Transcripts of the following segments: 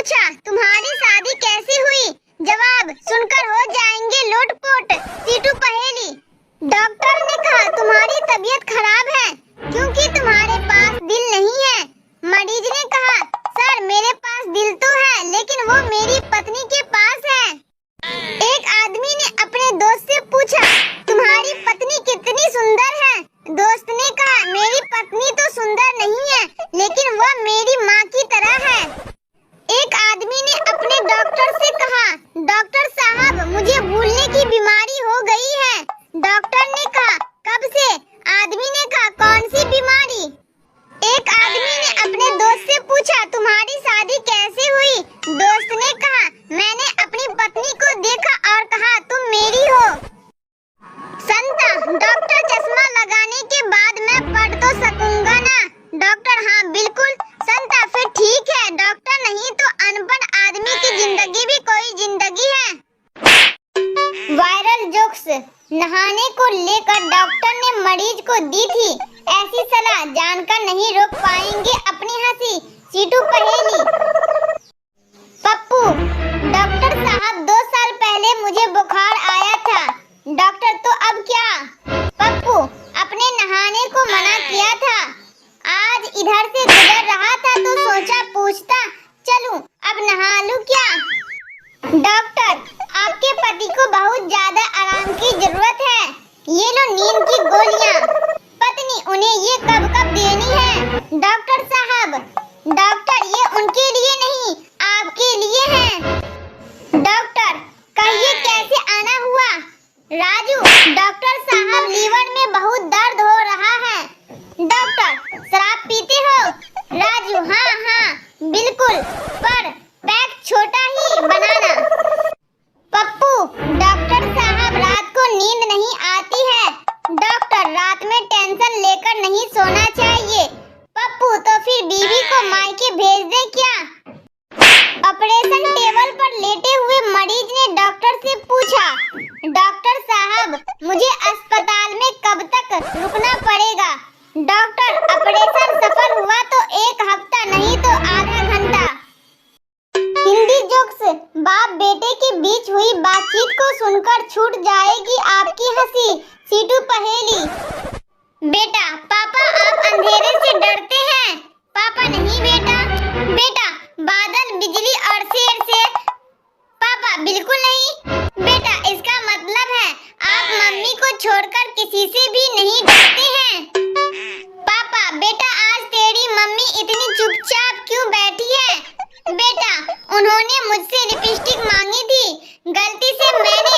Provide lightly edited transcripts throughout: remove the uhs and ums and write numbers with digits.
पूछा तुम्हारी शादी कैसे हुई? जवाब सुनकर हो जाएंगे लोटपोट। सीटू पहेली। डॉक्टर ने कहा तुम्हारी तबीयत खराब है क्योंकि तुम्हारे पास दिल नहीं है। मरीज ने कहा सर मेरे पास दिल तो है लेकिन वो मेरी पत्नी के पास है। एक आदमी ने अपने दोस्त से पूछा तुम्हारी पत्नी कितनी सुंदर है? दोस्त ने कहा मेरी पत्नी तो सुंदर नहीं है लेकिन वह मेरी माँ की तरह है। एक आदमी ने अपने डॉक्टर से कहा डॉक्टर साहब मुझे भूलने की बीमारी हो गई है। डॉक्टर ने कहा कब से? आदमी ने कहा कौन सी बीमारी? एक आदमी ने अपने दोस्त से पूछा तुम्हारी शादी कैसे हुई? दोस्त ने कहा मैंने अपनी पत्नी को देखा और कहा तुम मेरी हो। संता डॉक्टर चश्मा लगाने के बाद मैं पढ़ तो सकूंगा ना? डॉक्टर हाँ बिल्कुल। संता फिर ठीक है, डॉक्टर नहीं तो अनपढ़ आदमी की जिंदगी भी कोई जिंदगी है। Viral jokes. नहाने को लेकर डॉक्टर ने मरीज को दी थी ऐसी सलाह जानकर नहीं रोक पाएंगे अपनी हंसी। सीटू पहेली। पप्पू डॉक्टर साहब 2 साल पहले मुझे बुखार आया था। डॉक्टर तो अब क्या? पप्पू अपने नहाने को मना किया था। आज इधर से गुजर रहा था तो सोचा पूछता चलूं अब नहा लूं क्या? डॉक्टर आपके पति को बहुत ज्यादा आराम की जरूरत है, ये लो नींद की गोलियां। पत्नी उन्हें ये कब कब देनी है? डॉक्टर साहब डॉक्टर ये उनके लिए नहीं आपके लिए है। डॉक्टर कहिए कैसे आना हुआ? राजू डॉक्टर साहब लीवर में बहुत दर्द हो रहा है। डॉक्टर शराब पीते हो? राजू हाँ बिल्कुल पर पैक छोटा ही बनाना। पप्पू डॉक्टर साहब रात को नींद नहीं आती है। डॉक्टर रात में टेंशन लेकर नहीं सोना चाहिए। पप्पू तो फिर बीवी को मायके भेज दे क्या? ऑपरेशन टेबल पर लेटे हुए मरीज ने डॉक्टर से पूछा डॉक्टर साहब मुझे अस्पताल में कब तक रुकना पड़ेगा? डॉक्टर ऑपरेशन सफल हुआ तो 1 हफ्ता नहीं तो आधा घंटा। हिंदी जोक्स। बाप बेटे के बीच हुई बातचीत को सुनकर छूट जाएगी आपकी हंसी। सीटू पहेली। बेटा पापा आप अंधेरे से डरते हैं? पापा नहीं बेटा। बेटा बादल बिजली और शेर से? पापा बिल्कुल नहीं। बेटा इसका मतलब है आप मम्मी को छोड़कर किसी से भी नहीं डरते हैं? पापा बेटा आज तेरी मम्मी इतनी चुपचाप क्यों बैठी है? बेटा उन्होंने मुझसे लिपस्टिक मांगी थी, गलती से मैंने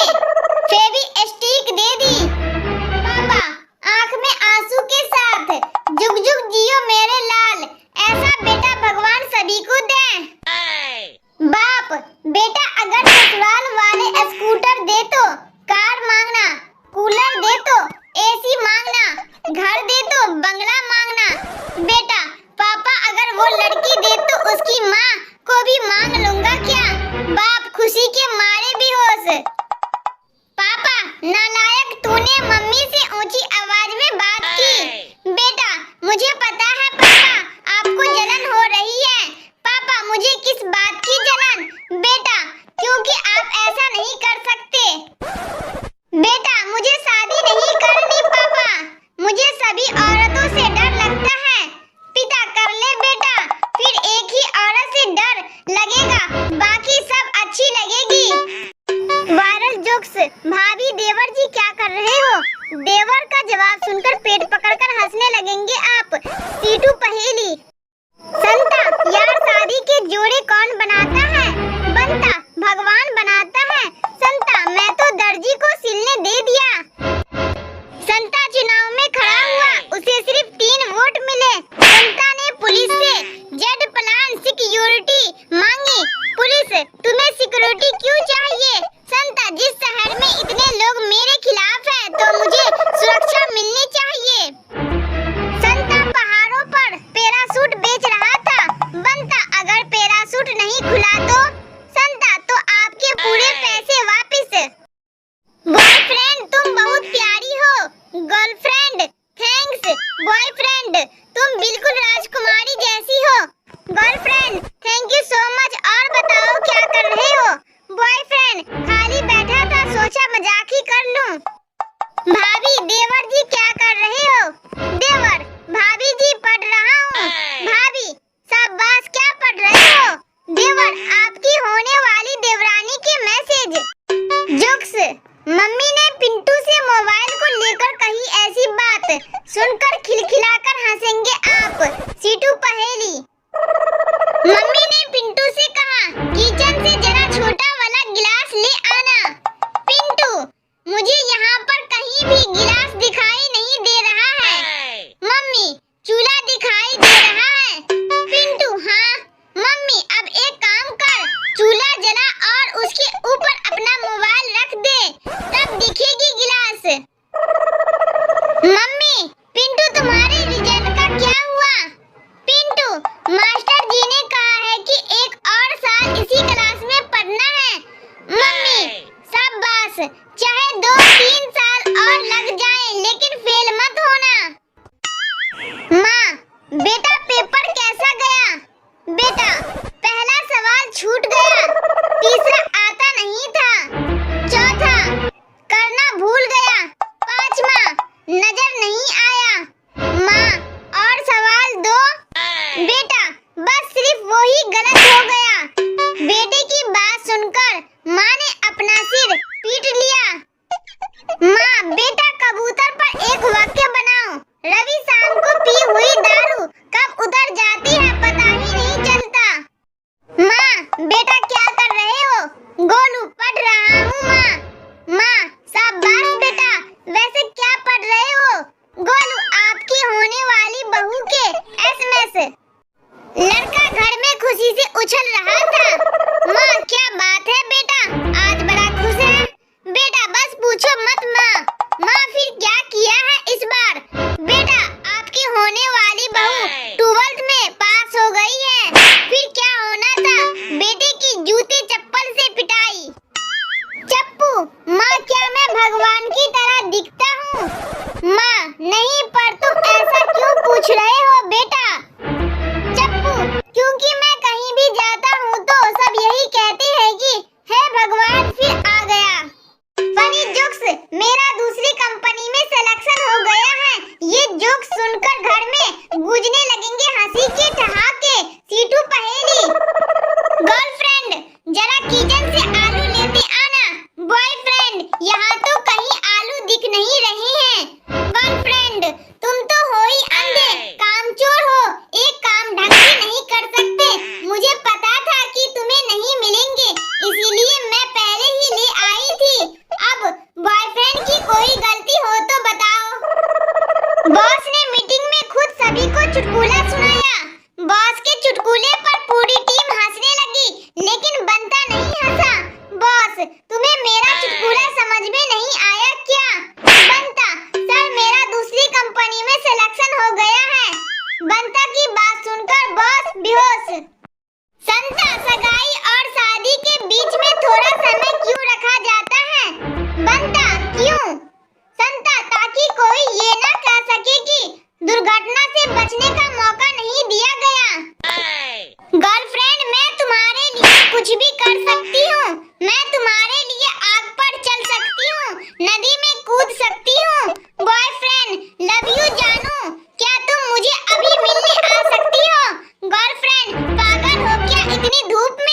फेवी-स्टिक दे दी। पापा आँख में आंसू के साथ जुग जुग जियो मेरे लाल, ऐसा बेटा भगवान सभी को दे। बाप बेटा अगर ससुराल वाले स्कूटर दे तो कार मांगना, कूलर दे तो एसी मांगना, घर दे तो बंगला मांगना। बेटा पापा अगर वो लड़की दे तो उसकी माँ को भी मांग लूंगा क्या? बाप खुशी के मारे बेहोश। पापा नालायक तूने मम्मी से ऊंची आवाज में बात की। बेटा मुझे पता है पापा आपको जलन हो रही है। पापा मुझे किस बात की जलन? बेटा क्योंकि आप ऐसा नहीं कर सकते। बेटा मुझे शादी नहीं करनी पापा, मुझे सभी औरतों से डर लगता है। पिता कर ले बेटा, फिर एक ही औरत से डर लगेगा बाकी सब अच्छी लगेगी। Viral jokes. भाभी देवर जी क्या कर रहे हो? देवर का जवाब सुनकर पेट पकड़कर हंसने लगेंगे आप। सीटू पहेली। संता यार शादी के जोड़े कौन बनाता है? बनता भगवान बनाता है। संता मैं तो दर्जी को सिलने दे दिया। संता चुनाव में खड़ा हुआ, उसे सिर्फ 3 वोट मिले। संता ने पुलिस से जेड प्लान सिक्योरिटी मांगी। पुलिस तुम्हें सिक्योरिटी क्यों चाहिए? संता जिस शहर में इतने लोग मेरे खिलाफ हैं तो मुझे सुरक्षा मिलनी चाहिए। संता पहाड़ों पर पैराशूट बेच रहा था। बनता अगर पैराशूट नहीं खुला तो? संता तो आपके पूरे पैसे वापस। बॉयफ्रेंड तुम बहुत प्यारी हो। Girlfriend thanks. बॉयफ्रेंड तुम बिल्कुल राजकुमारी जैसी हो। Girlfriend thank you so much. और बस सिर्फ वो ही गलत हो गया। बेटे की बात सुनकर माँ ने अपना सिर पीट लिया। माँ, बेटा कबूतर पर एक वाक्य बनाओ। रवि शाम को पी हुई दारू कब उतर जाती है पता ही नहीं चलता। माँ, बेटा क्या कर रहे हो? गोलू, पढ़ रहा हूँ माँ। माँ, शाबाश बेटा, वैसे क्या पढ़ रहे हो? गोलू, आपकी होने वाली बहू के SMS। लड़का घर में खुशी से उछल रहा था। माँ, क्या बात है बेटा, आज बड़ा खुश है? बेटा बस पूछो मत माँ। माँ, फिर क्या किया है इस बार? बेटा, आपकी होने वाली बहू 12th में पास हो गई है। फिर क्या होना था? बेटे की जूते चप्पल से पिटाई। चप्पू, माँ क्या मैं भगवान की तरह दिखता हूँ? माँ, नहीं, पर तुम ऐसा क्यों पूछ रहे हो बेटा? चप्पू, क्योंकि मैं कहीं भी जाता हूँ तो सब यही कहते हैं कि हे भगवान फिर आ गया। फनी जोक्स, मेरा दूसरी कंपनी में सिलेक्शन हो गया है। ये जोक्स सुनकर घर में गूंजने लगेंगे हंसी के ठहाके। सीटू पहेली। गर्लफ्रेंड, जरा किचन से आलू लेते आना। बॉयफ्रेंड, यहाँ तो कहीं आलू दिख नहीं रहे हैं। गर्लफ्रेंड, तुम तो हो ही अंधे, कामचोर हो, एक काम ढंग से नहीं कर सकते। मुझे पता था कि तुम्हें नहीं मिलेंगे, इसीलिए मैं पहले ही ले आई थी। अब बॉयफ्रेंड की कोई गलती हो तो बताओ। बॉस ने मीटिंग में खुद सभी को चुटकुला सुनाया। बॉस के चुटकुले पर पूरी टीम हंसने लगी, लेकिन बंता नहीं हंसा। बॉस, तुम्हें मेरा चुटकुला समझ में नहीं आया क्या? बंता, सर मेरा दूसरी कंपनी में सिलेक्शन हो गया है। बंता की बात सुनकर बॉस बेहोश। संता, सगाई और शादी के बीच में थोड़ा समय क्यों रखा जाता है? बंता, क्यों? संता, ताकि कोई ये ना कह सके कि दुर्घटना से बचने का मौका नहीं दिया गया। गर्लफ्रेंड, मैं तुम्हारे लिए कुछ भी कर सकती हूँ। मैं तुम्हारे लिए आग पर चल सकती हूँ, नदी में कूद सकती हूँ। बॉयफ्रेंड, लव यू जानू, क्या तुम मुझे अभी मिलने आ सकती हो? गर्लफ्रेंड, पागल हो क्या, इतनी धूप